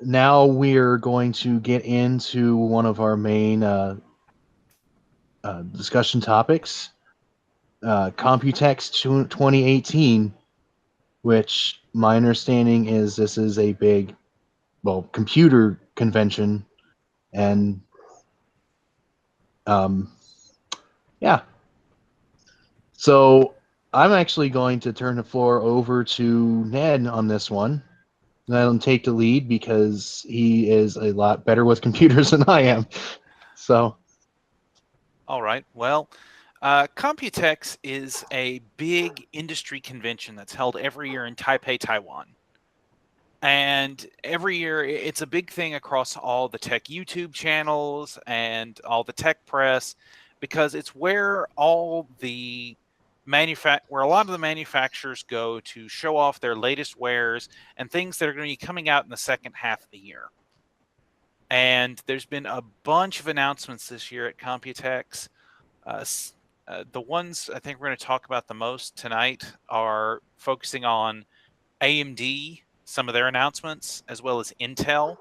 now we're going to get into one of our main discussion topics, Computex 2018, which my understanding is this is a big, well, computer convention, and um, yeah. So I'm actually going to turn the floor over to Ned on this one. Let him take the lead because he is a lot better with computers than I am. So, All right. Well, Computex is a big industry convention that's held every year in Taipei, Taiwan. And every year it's a big thing across all the tech YouTube channels and all the tech press because it's where where a lot of the manufacturers go to show off their latest wares and things that are going to be coming out in the second half of the year. And there's been a bunch of announcements this year at Computex. The ones I think we're going to talk about the most tonight are focusing on AMD, some of their announcements, as well as Intel.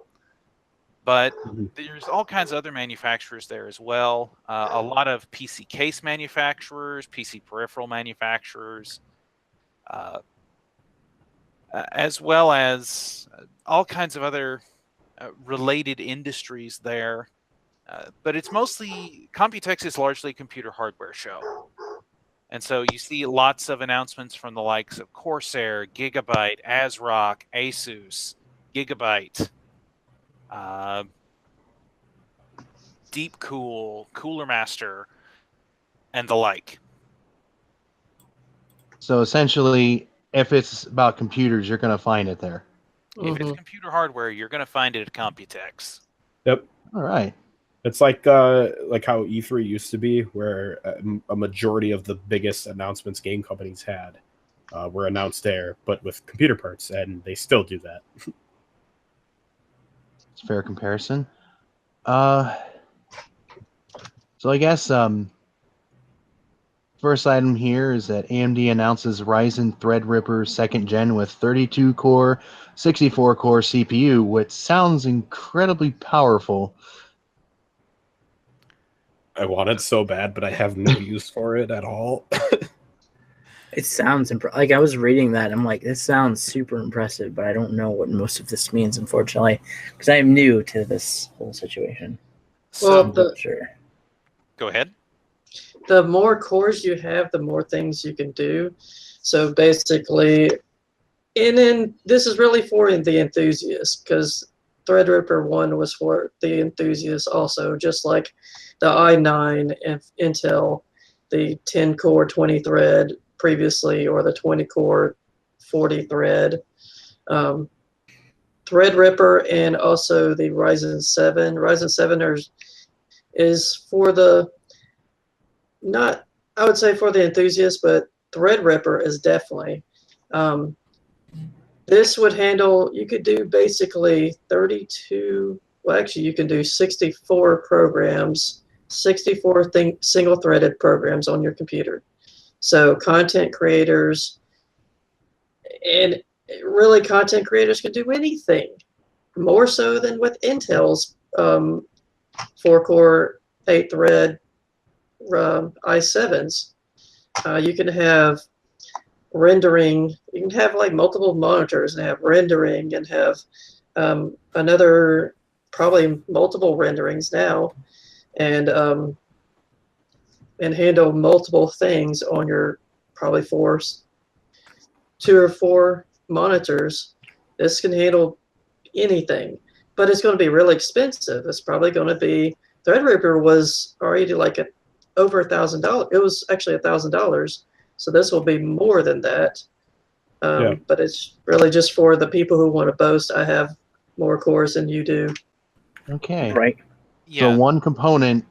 But there's all kinds of other manufacturers there as well. A lot of PC case manufacturers, PC peripheral manufacturers, as well as all kinds of other related industries there. But it's mostly, Computex is largely a computer hardware show. And so you see lots of announcements from the likes of Corsair, Gigabyte, ASRock, Asus, Gigabyte, Deepcool, Cooler Master, and the like. so essentially, if it's about computers, you're going to find it there. If it's computer hardware, you're going to find it at Computex. Yep. All right. It's like how E3 used to be, where a majority of the biggest announcements game companies had were announced there, but with computer parts, and they still do that. It's a fair comparison. So I guess first item here is that AMD announces Ryzen Threadripper 2nd Gen with 32-core, 64-core CPU, which sounds incredibly powerful. I want it so bad, but I have no use for it at all. It sounds like I was reading that. I'm like, this sounds super impressive, but I don't know what most of this means, unfortunately, because I am new to this whole situation. So, sure. Go ahead. The more cores you have, the more things you can do. So basically, and this is really for the enthusiasts, because Threadripper 1 was for the enthusiasts also, just like the i9 and Intel, the 10-core 20-thread previously, or the 20-core 40-thread. Threadripper and also the Ryzen 7. Ryzen 7 is for the, not, I would say for the enthusiasts, but Threadripper is definitely. This would handle, you could do basically 32, well, actually, you can do 64 programs, 64 single-threaded programs on your computer. So content creators, and really content creators can do anything, more so than with Intel's 4-core, 8-thread i7s. You can have rendering, you can have like multiple monitors and have rendering and have another, probably multiple renderings now, and handle multiple things on your probably 2 or 4 monitors. This can handle anything, but it's going to be really expensive. It's probably going to be, Threadripper was already like over $1,000. It was actually $1,000. So this will be more than that. But it's really just for the people who want to boast, I have more cores than you do. Okay. Right. Yeah. So one component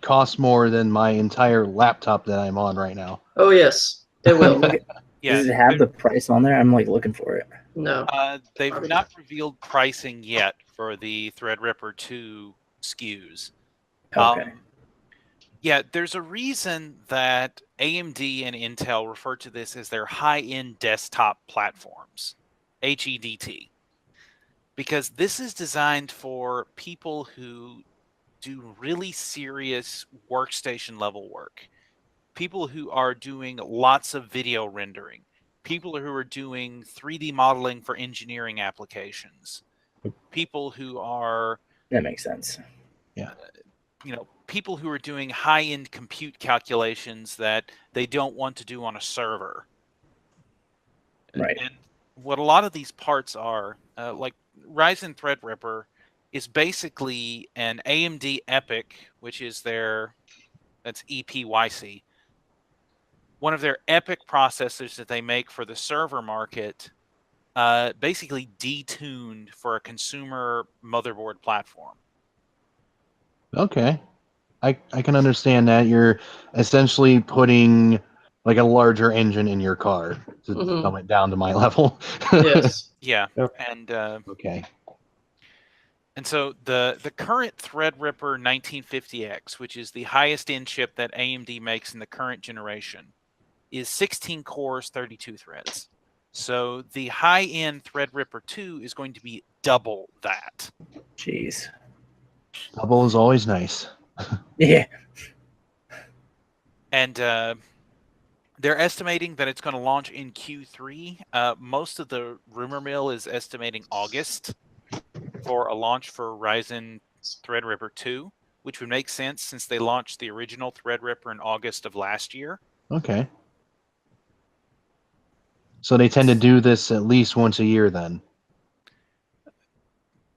costs more than my entire laptop that I'm on right now. Oh, yes, it will. Yeah. Does it have the price on there? I'm like looking for it. No. They've not revealed pricing yet for the Threadripper 2 SKUs. Okay. Yeah, there's a reason that AMD and Intel refer to this as their high-end desktop platforms, HEDT. because this is designed for people who do really serious workstation level work. People who are doing lots of video rendering, people who are doing 3D modeling for engineering applications, people who are, That makes sense. people who are doing high-end compute calculations that they don't want to do on a server. Right. And what a lot of these parts are, like Ryzen Threadripper, is basically an AMD EPYC, which is that's EPYC, one of their EPYC processors that they make for the server market, basically detuned for a consumer motherboard platform. Okay. I can understand that. You're essentially putting like a larger engine in your car to Mhm. dumb it down to my level. Yes. Yeah, Yep. and Okay. so the current Threadripper 1950X, which is the highest end chip that AMD makes in the current generation, is 16 cores, 32 threads. So the high-end Threadripper 2 is going to be double that. Jeez. Double is always nice. Yeah. And they're estimating that it's going to launch in Q3. Most of the rumor mill is estimating August for a launch for Ryzen Threadripper 2, which would make sense since they launched the original Threadripper in August of last year. Okay. So they tend to do this at least once a year then.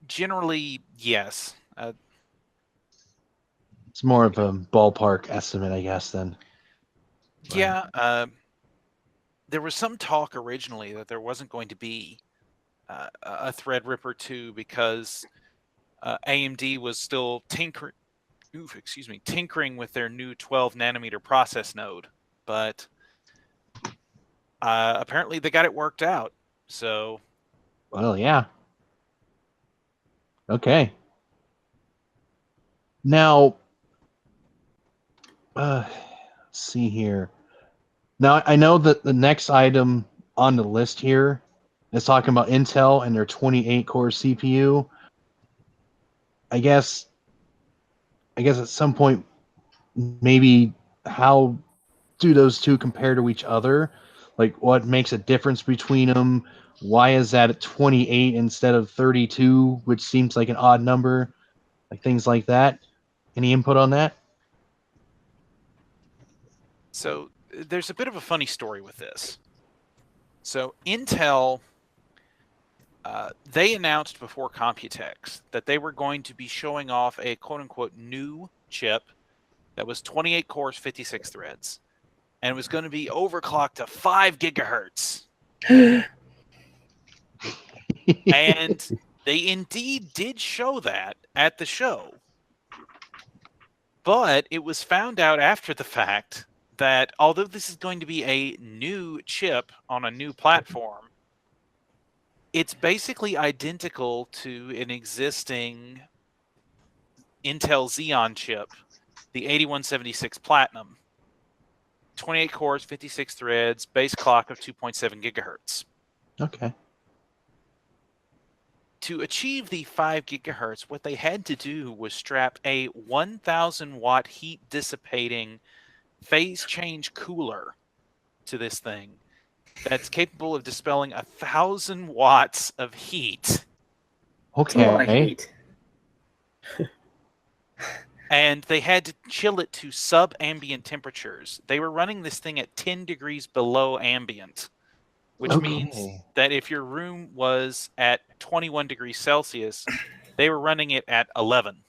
Generally, yes. It's more of a ballpark estimate, I guess, then. Yeah. There was some talk originally that there wasn't going to be a Threadripper 2 because AMD was still tinkering with their new 12 nanometer process node, but apparently they got it worked out. So, Well, yeah. Okay. Now, let's see here. Now, I know that the next item on the list here is talking about Intel and their 28-core CPU. I guess at some point, maybe how do those two compare to each other? Like, what makes a difference between them? Why is that at 28 instead of 32, which seems like an odd number? Like things like that. Any input on that? so there's a bit of a funny story with this. So Intel, they announced before Computex that they were going to be showing off a quote-unquote new chip that was 28 cores, 56 threads, and it was going to be overclocked to 5 gigahertz. And they indeed did show that at the show. But it was found out after the fact that although this is going to be a new chip on a new platform, it's basically identical to an existing Intel Xeon chip, the 8176 Platinum. 28 cores, 56 threads, base clock of 2.7 gigahertz. Okay. To achieve the 5 gigahertz, what they had to do was strap a 1,000 watt heat dissipating phase change cooler to this thing that's capable of dispelling 1,000 watts of heat. That's a lot of Okay. heat. And they had to chill it to sub-ambient temperatures. They were running this thing at 10 degrees below ambient, which means Okay. that if your room was at 21 degrees Celsius, they were running it at 11.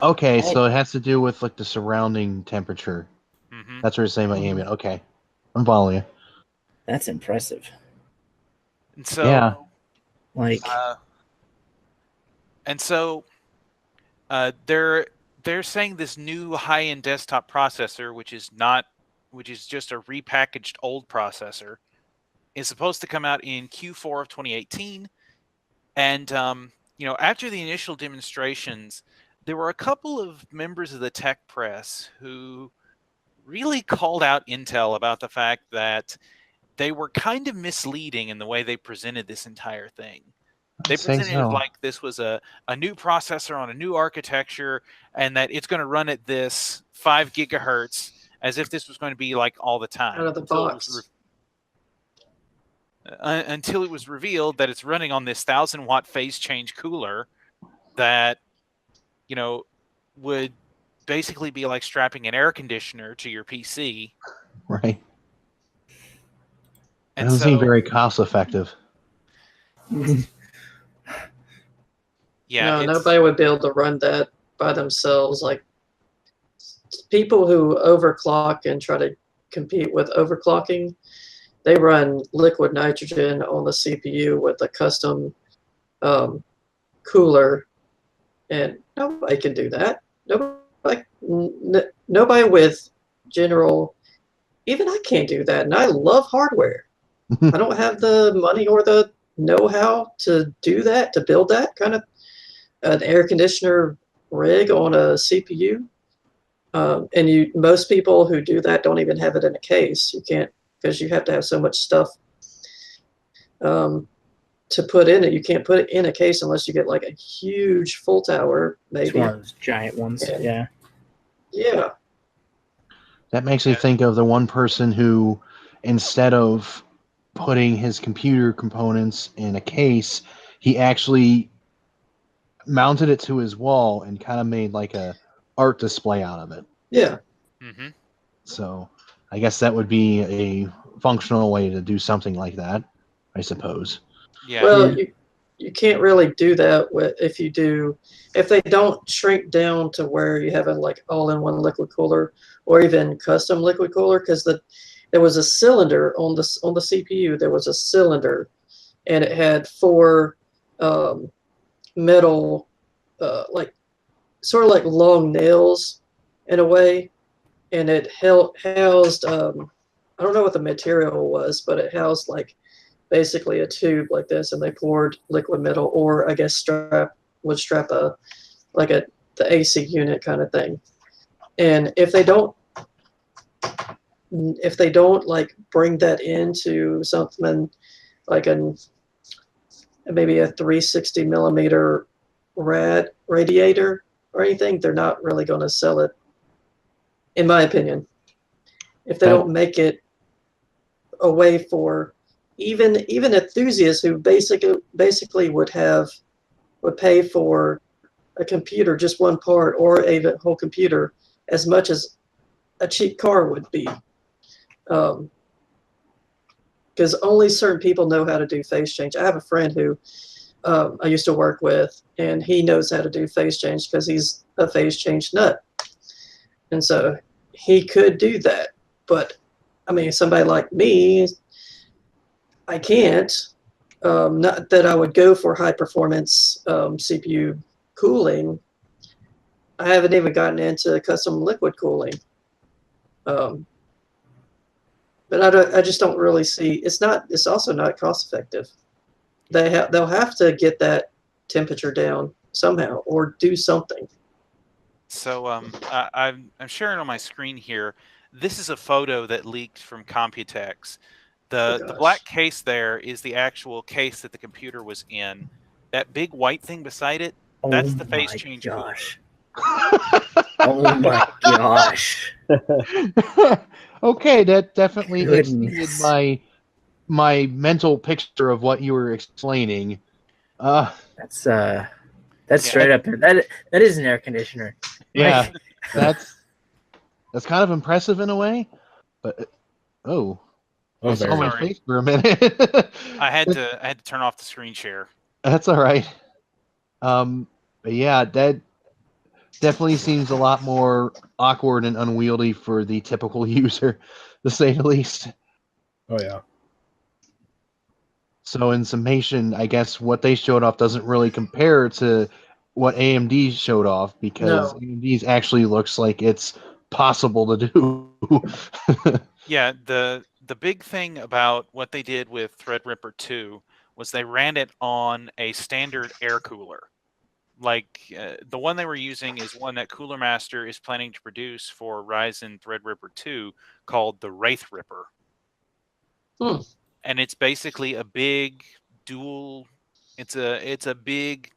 Okay, Oh. so it has to do with like the surrounding temperature. Mm-hmm. That's what you're saying about ambient. Okay. I'm following you. That's impressive. And so, Yeah. Like, they're saying this new high-end desktop processor, which is just a repackaged old processor, is supposed to come out in Q4 of 2018. And after the initial demonstrations, there were a couple of members of the tech press who really called out Intel about the fact that they were kind of misleading in the way they presented this entire thing. They Saying presented it so. like this was a new processor on a new architecture, and that it's going to run at this 5 gigahertz, as if this was going to be like all the time. Out of the box. Until it was revealed that it's running on this 1,000-watt phase change cooler that, you know, would basically be like strapping an air conditioner to your PC. Right. It And doesn't so, seem very cost effective. yeah, No, it's, nobody would be able to run that by themselves. Like people who overclock and try to compete with overclocking, they run liquid nitrogen on the CPU with a custom cooler, and nobody can do that. Nobody with general. Even I can't do that, and I love hardware. I don't have the money or the know-how to do that, to build that kind of an air conditioner rig on a CPU. And most people who do that don't even have it in a case. You can't, because you have to have so much stuff to put in it. You can't put it in a case unless you get like a huge full tower, It's maybe. one of those giant ones. Yeah. Yeah. That makes me think of the one person who, instead of putting his computer components in a case, he actually mounted it to his wall and kind of made like a art display out of it. Yeah. mm-hmm. So I guess that would be a functional way to do something like that, I suppose. Yeah. Well, you can't really do that if they don't shrink down to where you have a like all-in-one liquid cooler or even custom liquid cooler, because there was a cylinder on the CPU. There was a cylinder, and it had 4 metal, like sort of like long nails in a way, and it housed. I don't know what the material was, but it housed like basically a tube like this, and they poured liquid metal, or I guess strap the AC unit kind of thing. And if they don't like bring that into something like maybe a 360 millimeter radiator or anything, they're not really going to sell it, in my opinion. If they don't make it a way for even enthusiasts who basically would pay for a computer, just one part, or a whole computer, as much as a cheap car would be, because only certain people know how to do phase change. I have a friend who I used to work with, and he knows how to do phase change because he's a phase change nut, and so he could do that. But I mean, somebody like me, I can't. Not that I would go for high performance CPU cooling. I haven't even gotten into custom liquid cooling. But I just don't really see. It's also not cost effective. They'll have to get that temperature down somehow or do something. So I'm sharing on my screen here. This is a photo that leaked from Computex. The black case there is the actual case that the computer was in. That big white thing beside it, that's the phase change cooler. Oh my gosh. Okay, that definitely Goodness. exceeded my mental picture of what you were explaining. That's straight up there. That is an air conditioner. Yeah, that's kind of impressive in a way. But I saw my Sorry. face for a minute. I had to turn off the screen share. That's all right. But yeah, that definitely seems a lot more awkward and unwieldy for the typical user, to say the least. Oh yeah. So in summation, I guess what they showed off doesn't really compare to what AMD showed off, because AMD's actually looks like it's possible to do. Yeah, the big thing about what they did with Threadripper 2 was they ran it on a standard air cooler. Like the one they were using is one that Cooler Master is planning to produce for Ryzen Threadripper 2 called the Wraith Ripper. And it's basically a big dual It's a big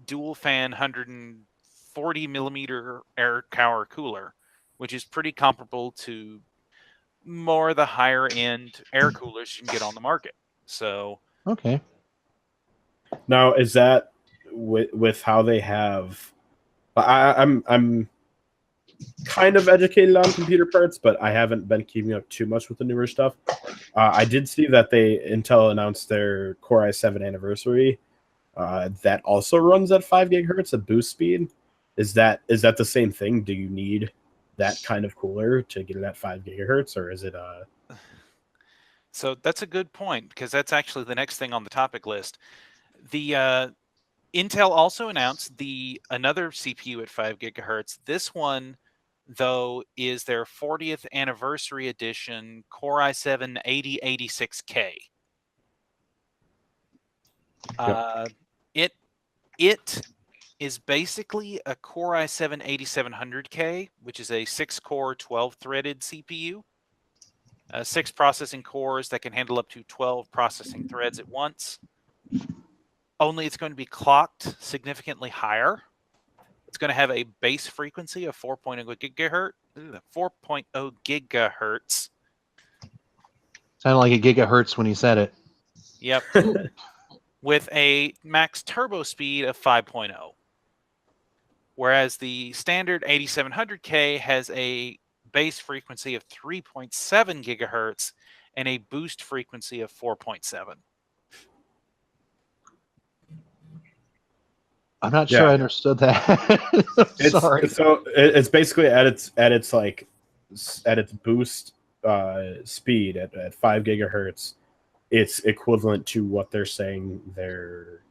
dual fan 140 millimeter air cower cooler, which is pretty comparable to more the higher end air coolers you can get on the market. So Okay. Now, is that with how they have? I'm kind of educated on computer parts, but I haven't been keeping up too much with the newer stuff. I did see that Intel announced their Core i7 anniversary. That also runs at 5 gigahertz of boost speed. Is that the same thing? Do you need that kind of cooler to get it at 5 gigahertz, or is it So that's a good point, because that's actually the next thing on the topic list. The Intel also announced another CPU at 5 gigahertz. This one, though, is their 40th anniversary edition Core i7 8086K. It is basically a Core i7 8700K, which is a 6-core, 12-threaded CPU. 6 processing cores that can handle up to 12 processing threads at once. Only it's going to be clocked significantly higher. It's going to have a base frequency of 4.0 gigahertz. 4.0 gigahertz. Sounded like a gigahertz when he said it. Yep. With a max turbo speed of 5.0. Whereas the standard 8700K has a base frequency of 3.7 gigahertz and a boost frequency of 4.7. I'm not sure I understood that. Sorry. It's basically at its boost speed at 5 gigahertz. It's equivalent to what they're saying their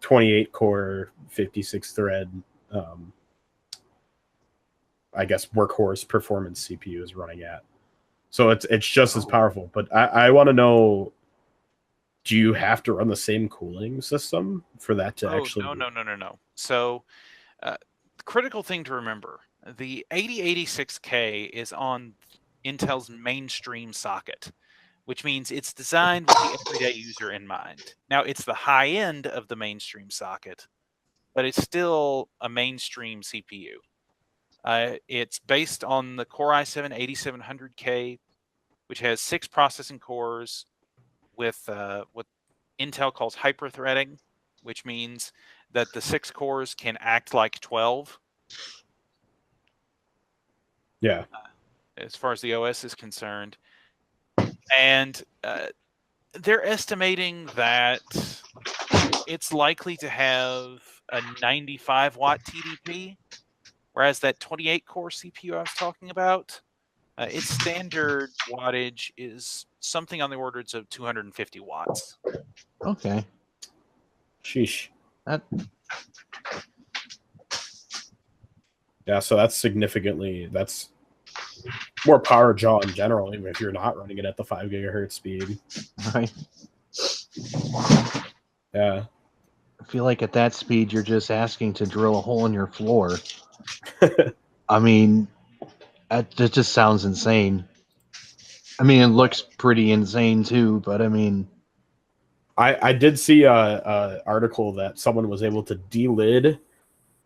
28 core 56 thread I guess workhorse performance CPU is running at. So it's just as powerful. But I want to know, do you have to run the same cooling system for that to actually? No. So the critical thing to remember, the 8086K is on Intel's mainstream socket, which means it's designed with the everyday user in mind. Now, it's the high end of the mainstream socket, but it's still a mainstream CPU. It's based on the Core i7 8700K, which has 6 processing cores with what Intel calls hyperthreading, which means that the 6 cores can act like 12. Yeah. As far as the OS is concerned. And they're estimating that it's likely to have a 95 watt TDP, whereas that 28 core CPU I was talking about, its standard wattage is something on the orders of 250 watts. Okay. Sheesh. That So that's more power draw in general, even if you're not running it at the 5 gigahertz speed. Right. Yeah. I feel like at that speed, you're just asking to drill a hole in your floor. I mean, that just sounds insane. I mean, it looks pretty insane too, but I mean, I did see a article that someone was able to delid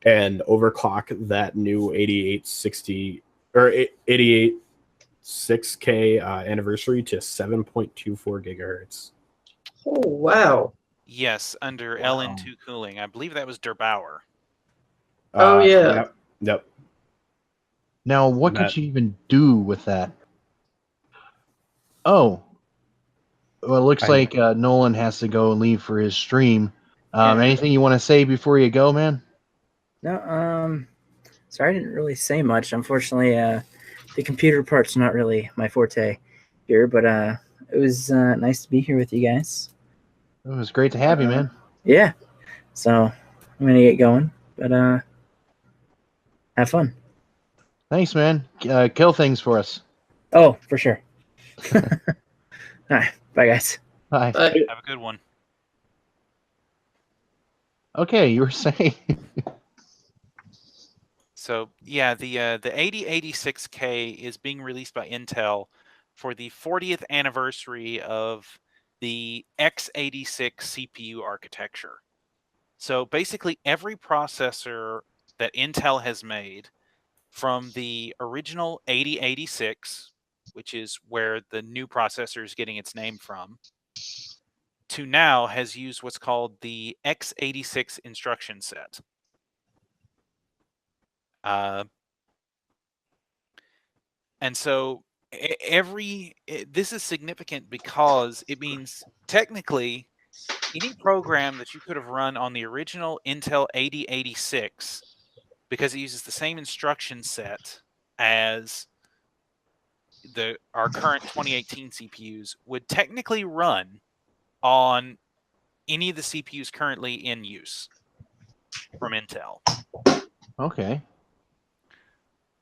and overclock that new 8860 or 886K anniversary to 7.24 gigahertz. Oh, wow. Yes, under LN2 cooling. I believe that was Der Bauer. Oh, yeah. Yep. Now, what could you even do with that? Oh, well, it looks like Nolan has to go and leave for his stream. Anything you want to say before you go, man? No, sorry, I didn't really say much. Unfortunately, the computer part's not really my forte here, but it was nice to be here with you guys. It was great to have you, man. Yeah. So I'm gonna get going, but have fun. Thanks, man. Kill things for us. Oh, for sure. All right. Bye, guys. Bye. Bye. Have a good one. Okay, you were saying. So yeah, the 8086K is being released by Intel for the 40th anniversary of the x86 CPU architecture. So basically, every processor that Intel has made, from the original 8086, which is where the new processor is getting its name from, to now has used what's called the x86 instruction set. And so this is significant because it means technically any program that you could have run on the original Intel 8086, because it uses the same instruction set as our current 2018 CPUs, would technically run on any of the CPUs currently in use from Intel. Okay.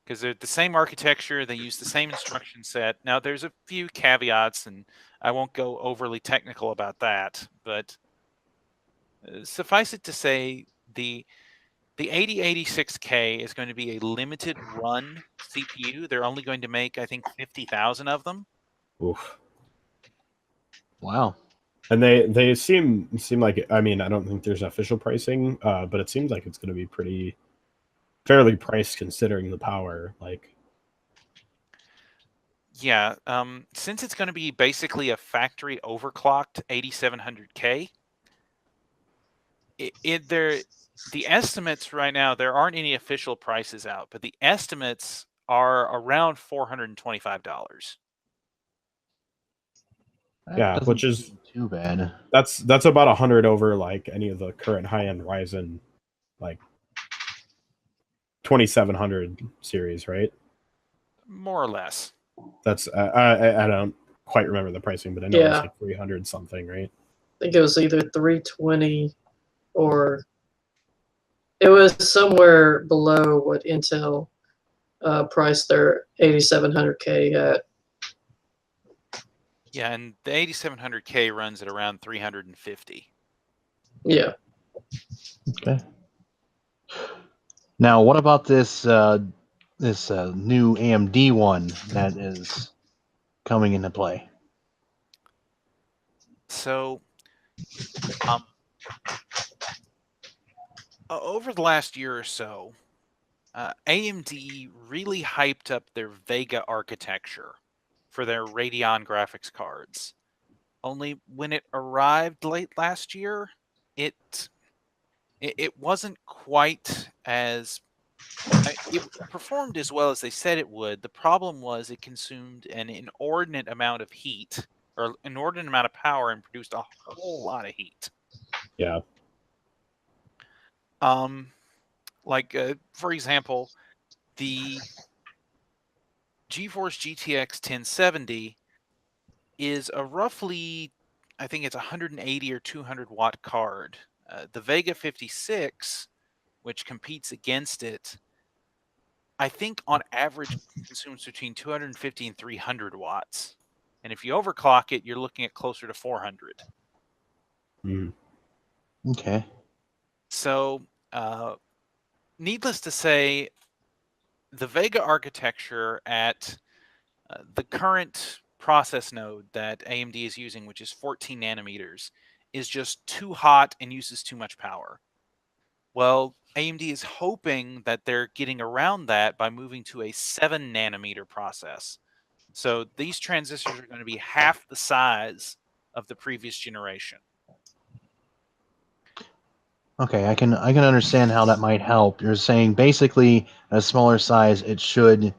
Because they're the same architecture, they use the same instruction set. Now, there's a few caveats, and I won't go overly technical about that, but suffice it to say, the 8086K is going to be a limited run CPU. They're only going to make, I think, 50,000 of them. Oof. Wow. And they seem like, I mean, I don't think there's official pricing, but it seems like it's going to be fairly priced considering the power. Like, yeah, since it's going to be basically a factory overclocked 8700K, the estimates right now, there aren't any official prices out, but the estimates are around $425. Yeah, which is seem too bad. That's about 100 over like any of the current high-end Ryzen, like 2700 series, right? More or less. That's I don't quite remember the pricing, but I know it's like 300 something, right? I think it was either 320 or it was somewhere below what Intel priced their 8700K at. Yeah, and the 8700K runs at around 350. Yeah. Okay. Now, what about this new AMD one that is coming into play? So, over the last year or so, AMD really hyped up their Vega architecture for their Radeon graphics cards. Only when it arrived late last year, it wasn't quite as it performed as well as they said it would. The problem was it consumed an inordinate amount of heat, or inordinate amount of power, and produced a whole lot of heat. Yeah. Like for example, the GeForce GTX 1070 is a roughly, I think it's 180 or 200 watt card. The Vega 56, which competes against it, I think on average consumes between 250 and 300 watts. And if you overclock it, you're looking at closer to 400. Mm. Okay. So, needless to say, the Vega architecture at the current process node that AMD is using, which is 14 nanometers, is just too hot and uses too much power. Well, AMD is hoping that they're getting around that by moving to a 7 nanometer process. So these transistors are going to be half the size of the previous generation. Okay, I can understand how that might help. You're saying basically at a smaller size, it should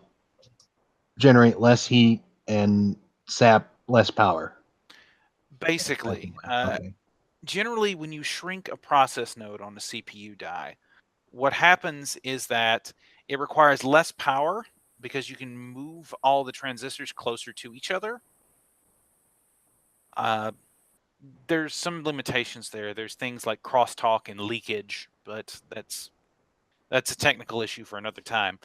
generate less heat and sap less power. Basically, Okay. generally when you shrink a process node on a CPU die, what happens is that it requires less power because you can move all the transistors closer to each other. There's some limitations there. There's things like crosstalk and leakage, but that's a technical issue for another time.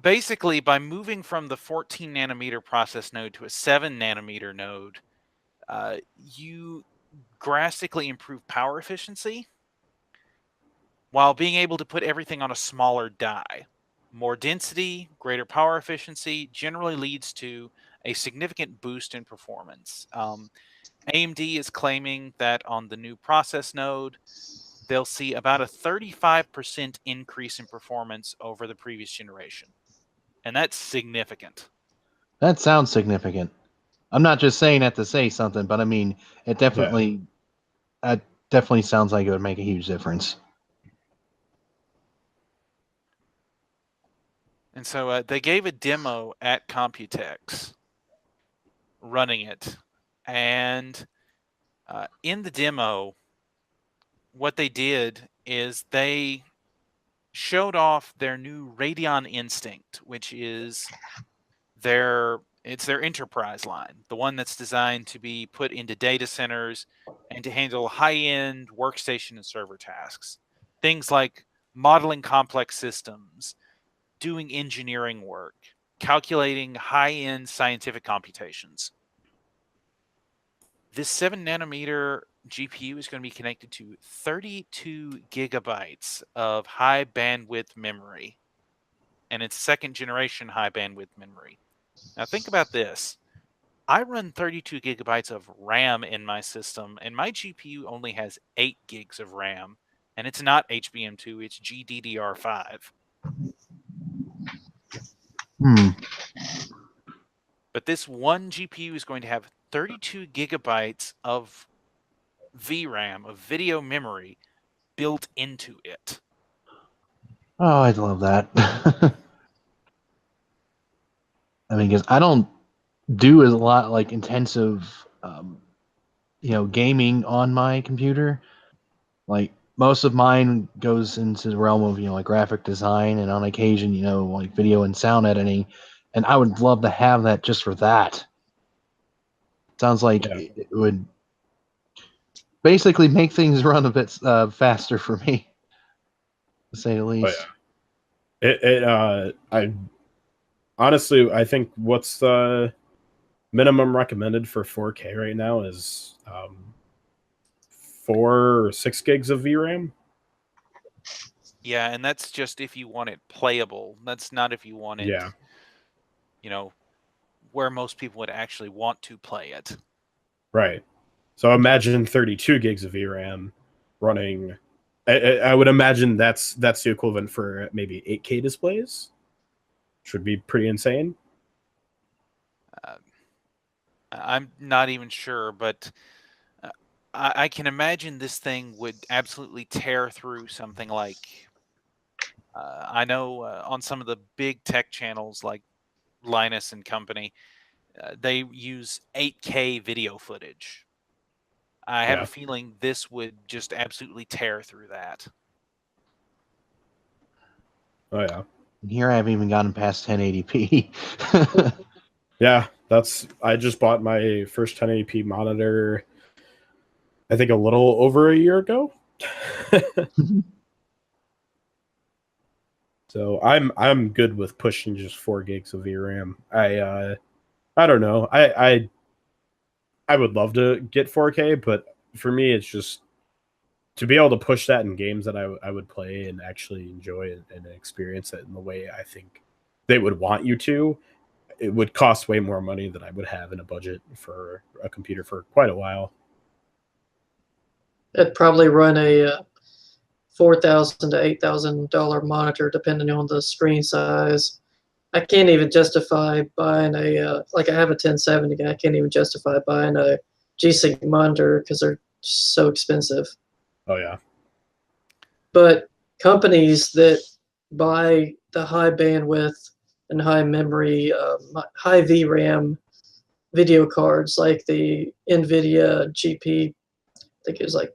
Basically, by moving from the 14 nanometer process node to a 7 nanometer node, you drastically improve power efficiency while being able to put everything on a smaller die. More density, greater power efficiency generally leads to a significant boost in performance. AMD is claiming that on the new process node, they'll see about a 35% increase in performance over the previous generation. And that's significant. That sounds significant. I'm not just saying that to say something, but I mean, it definitely, definitely sounds like it would make a huge difference. And so they gave a demo at Computex running it. And in the demo, what they did is they showed off their new Radeon Instinct, which is their enterprise line, the one that's designed to be put into data centers and to handle high-end workstation and server tasks. Things like modeling complex systems, doing engineering work, calculating high-end scientific computations. This 7-nanometer GPU is going to be connected to 32 gigabytes of high bandwidth memory, and it's second-generation high bandwidth memory. Now think about this. I run 32 gigabytes of RAM in my system, and my GPU only has 8 gigs of RAM, and it's not HBM2, it's GDDR5. But this one GPU is going to have 32 gigabytes of VRAM, of video memory, built into it. Oh, I'd love that. I mean, because I don't do a lot like intensive, gaming on my computer. Like most of mine goes into the realm of like graphic design and on occasion like video and sound editing, and I would love to have that just for that. Sounds like it would basically make things run a bit faster for me, to say the least. Oh, yeah. I honestly, I think what's the minimum recommended for 4K right now is 4 or 6 gigs of VRAM. Yeah, and that's just if you want it playable. That's not if you want it, where most people would actually want to play it. Right. So imagine 32 gigs of VRAM running. I would imagine that's the equivalent for maybe 8K displays, which would be pretty insane. I'm not even sure, but I can imagine this thing would absolutely tear through something like, I know on some of the big tech channels like Linus and company, they use 8K video footage. I have a feeling this would just absolutely tear through that. Oh, yeah. And here I haven't even gotten past 1080p. Yeah, I just bought my first 1080p monitor, I think a little over a year ago. So I'm good with pushing just 4 gigs of VRAM. I don't know. I would love to get 4K, but for me it's just to be able to push that in games that I would play and actually enjoy it and experience it in the way I think they would want you to. It would cost way more money than I would have in a budget for a computer for quite a while. It'd probably run a $4,000 to $8,000 monitor, depending on the screen size. I can't even justify buying I have a 1070. I can't even justify buying a G-Sync monitor because they're so expensive. Oh yeah. But companies that buy the high bandwidth and high memory, high VRAM video cards, like the NVIDIA GP, I think it was like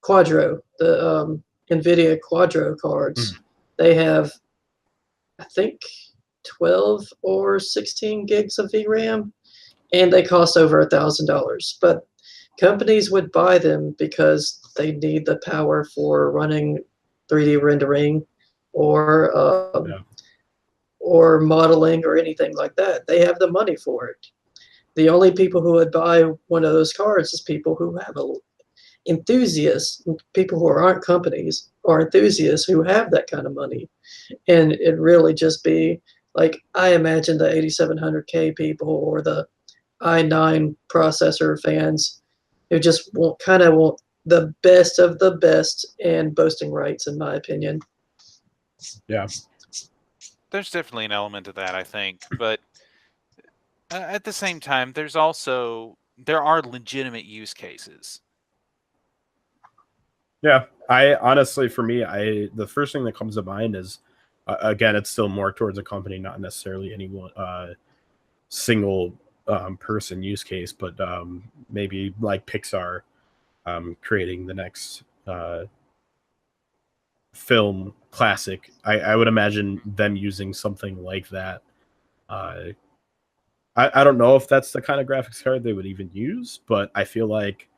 Quadro, the NVIDIA Quadro cards, they have, I think, 12 or 16 gigs of VRAM, and they cost over $1,000. But companies would buy them because they need the power for running 3D rendering or modeling or anything like that. They have the money for it. The only people who would buy one of those cards is people who have enthusiasts, people who aren't companies or enthusiasts who have that kind of money. And it'd really just be Like I imagine the 8700K people or the i9 processor fans who just want the best of the best and boasting rights, in my opinion. Yeah. There's definitely an element of that, I think, but at the same time, there are legitimate use cases. Yeah, I honestly, for me, the first thing that comes to mind is, again, it's still more towards a company, not necessarily any one single person use case, but maybe like Pixar creating the next film classic. I would imagine them using something like that. I don't know if that's the kind of graphics card they would even use, but I feel like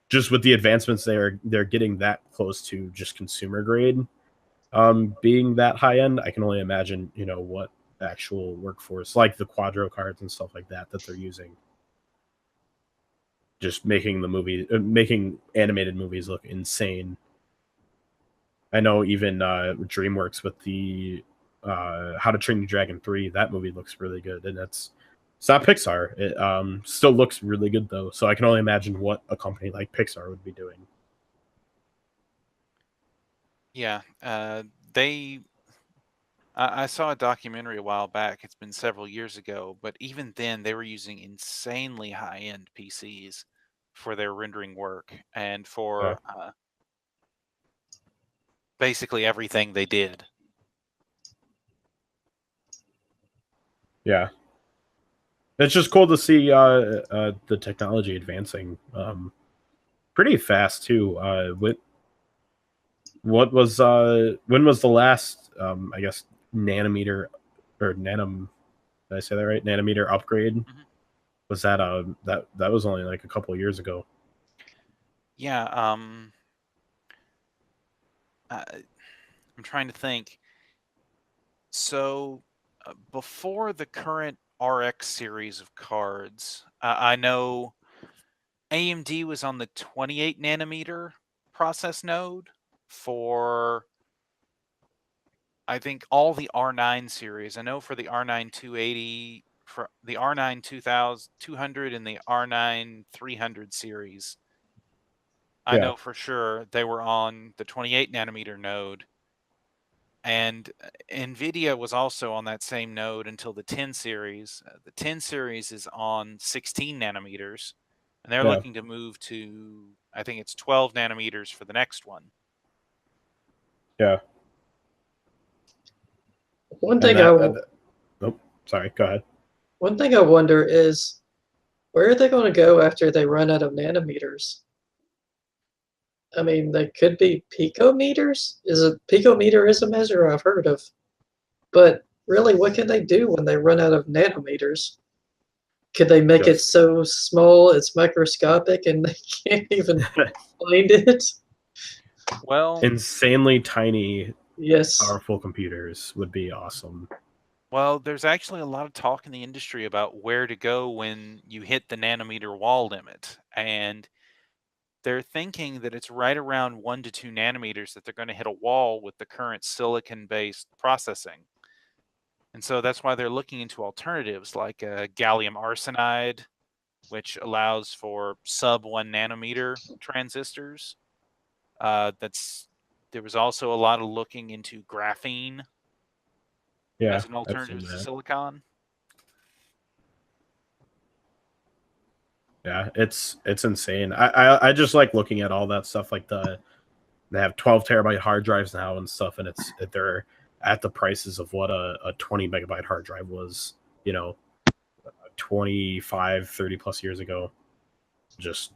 just with the advancements they're getting that close to just consumer grade, being that high end, I can only imagine, what actual workforce, like the Quadro cards and stuff like that they're using, just making animated movies look insane. I know even DreamWorks with the How to Train Your Dragon 3, that movie looks really good, and it's not Pixar. It still looks really good though, so I can only imagine what a company like Pixar would be doing. Yeah, I saw a documentary a while back. It's been several years ago, but even then, they were using insanely high-end PCs for their rendering work and for basically everything they did. Yeah, it's just cool to see the technology advancing pretty fast too. When was the last I guess nanometer or nanum? Did I say that right? Nanometer upgrade. Mm-hmm. Was that that was only like a couple of years ago? Yeah. I'm trying to think. So before the current RX series of cards, I know AMD was on the 28 nanometer process node for, I think, all the R9 series. I know for the R9 280, for the R9 200 and the R9 300 series, I know for sure they were on the 28 nanometer node. And NVIDIA was also on that same node until the 10 series. The 10 series is on 16 nanometers, and they're looking to move to, I think it's 12 nanometers for the next one. Yeah. One thing sorry, go ahead. One thing I wonder is, where are they going to go after they run out of nanometers? I mean, they could be picometers. Picometer is a measure I've heard of, but really, what can they do when they run out of nanometers? Could they make it so small it's microscopic and they can't even find it? Well, insanely tiny, yes, powerful computers would be awesome. Well, there's actually a lot of talk in the industry about where to go when you hit the nanometer wall limit, and they're thinking that it's right around 1 to 2 nanometers that they're going to hit a wall with the current silicon-based processing. And so that's why they're looking into alternatives like gallium arsenide, which allows for sub 1 nanometer transistors. There was also a lot of looking into graphene as an alternative to silicon. Yeah, it's insane. I just like looking at all that stuff. Like they have 12 terabyte hard drives now and stuff, and they're at the prices of what a 20 megabyte hard drive was, 25, 30 plus years ago. Just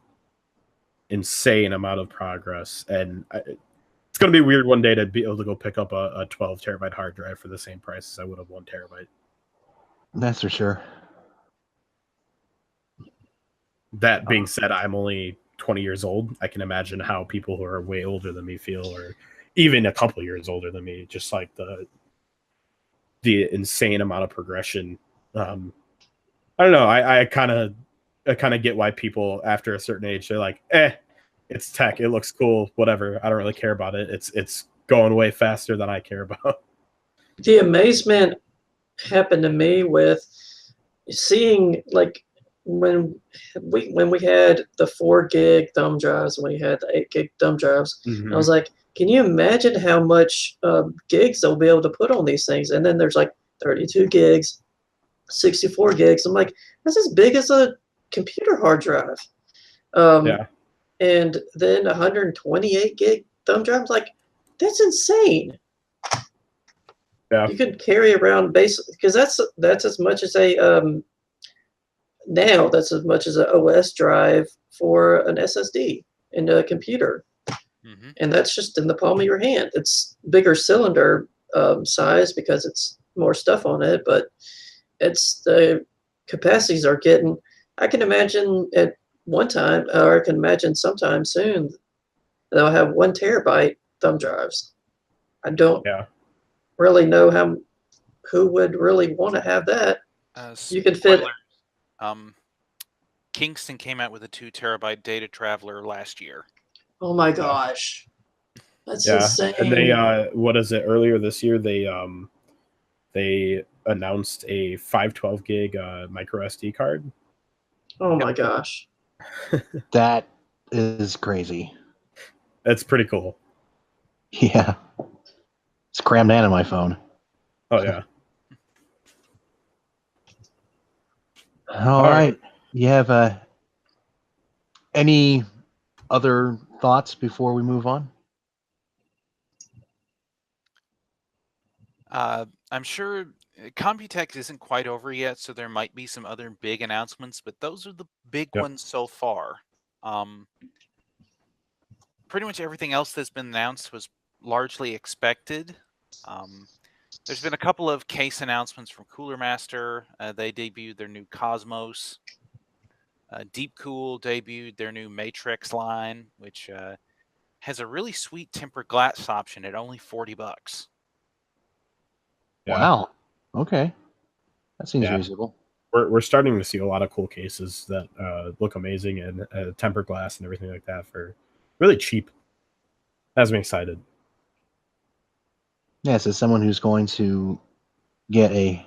insane amount of progress, and it's gonna be weird one day to be able to go pick up a 12 terabyte hard drive for the same price as I would have 1 terabyte. That's for sure. That being said, I'm only 20 years old. I can imagine how people who are way older than me feel, or even a couple years older than me, just like the insane amount of progression. I don't know. I kind of get why people after a certain age, they're like, it's tech. It looks cool. Whatever. I don't really care about it. It's going way faster than I care about. The amazement happened to me with seeing like when we had the 4 gig thumb drives, when we had the 8 gig thumb drives. Mhm. I was like, can you imagine how much gigs they'll be able to put on these things? And then there's like 32 gigs, 64 gigs. I'm like, that's as big as a computer hard drive. Yeah. And then 128 gig thumb drives, like, that's insane. Yeah. You could carry around basically, because that's as much as a now that's as much as an OS drive for an SSD in a computer. Mm-hmm. And that's just in the palm of your hand. It's bigger cylinder size because it's more stuff on it, but it's the capacities are getting. I can imagine at one time, or I can imagine sometime soon, they'll have 1 terabyte thumb drives. I don't Yeah. really know who would really want to have that. You can fit. Spoiler, Kingston came out with a 2 terabyte data traveler last year. Oh my gosh, that's Yeah. insane. And they what is it? Earlier this year, they announced a 512 gig micro SD card. Oh my gosh. That is crazy. That's pretty cool. Yeah. It's crammed in my phone. Oh yeah. All right. You have any other thoughts before we move on? I'm sure Computex isn't quite over yet, so there might be some other big announcements, but those are the big Yep. ones so far. Pretty much everything else that's been announced was largely expected. There's been a couple of case announcements from Cooler Master. They debuted their new Cosmos. Deepcool debuted their new Matrix line, which has a really sweet tempered glass option at only $40. Yeah. Wow. Okay. That seems Yeah. reasonable. We're starting to see a lot of cool cases that look amazing and tempered glass and everything like that for really cheap. Has me excited. Yes, as someone who's going to get a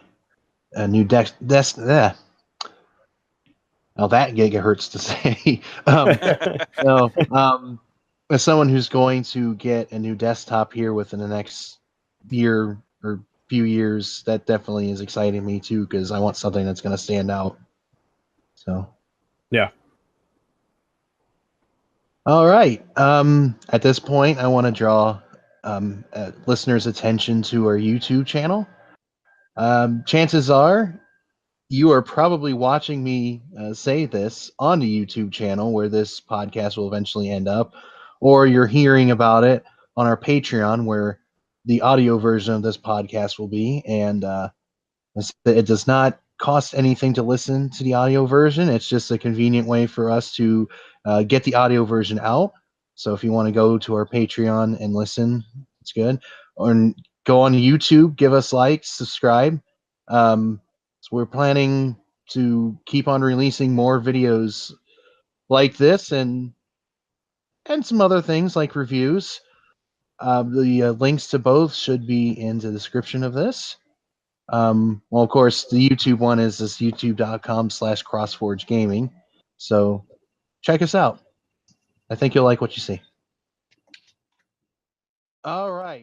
new desk. Now that gigahertz to say. As someone who's going to get a new desktop here within the next year or few years, that definitely is exciting me too, because I want something that's going to stand out. So Yeah. All right. At this point, I want to draw listeners' attention to our YouTube channel. Chances are you are probably watching me say this on the YouTube channel where this podcast will eventually end up, or you're hearing about it on our Patreon where the audio version of this podcast will be. And it does not cost anything to listen to the audio version. It's just a convenient way for us to get the audio version out. So if you want to go to our Patreon and listen, it's good. Or go on YouTube, give us likes, subscribe. So we're planning to keep on releasing more videos like this and some other things like reviews. The links to both should be in the description of this. Well, of course, the YouTube one is this youtube.com/crossforgegaming. So check us out. I think you'll like what you see. All right.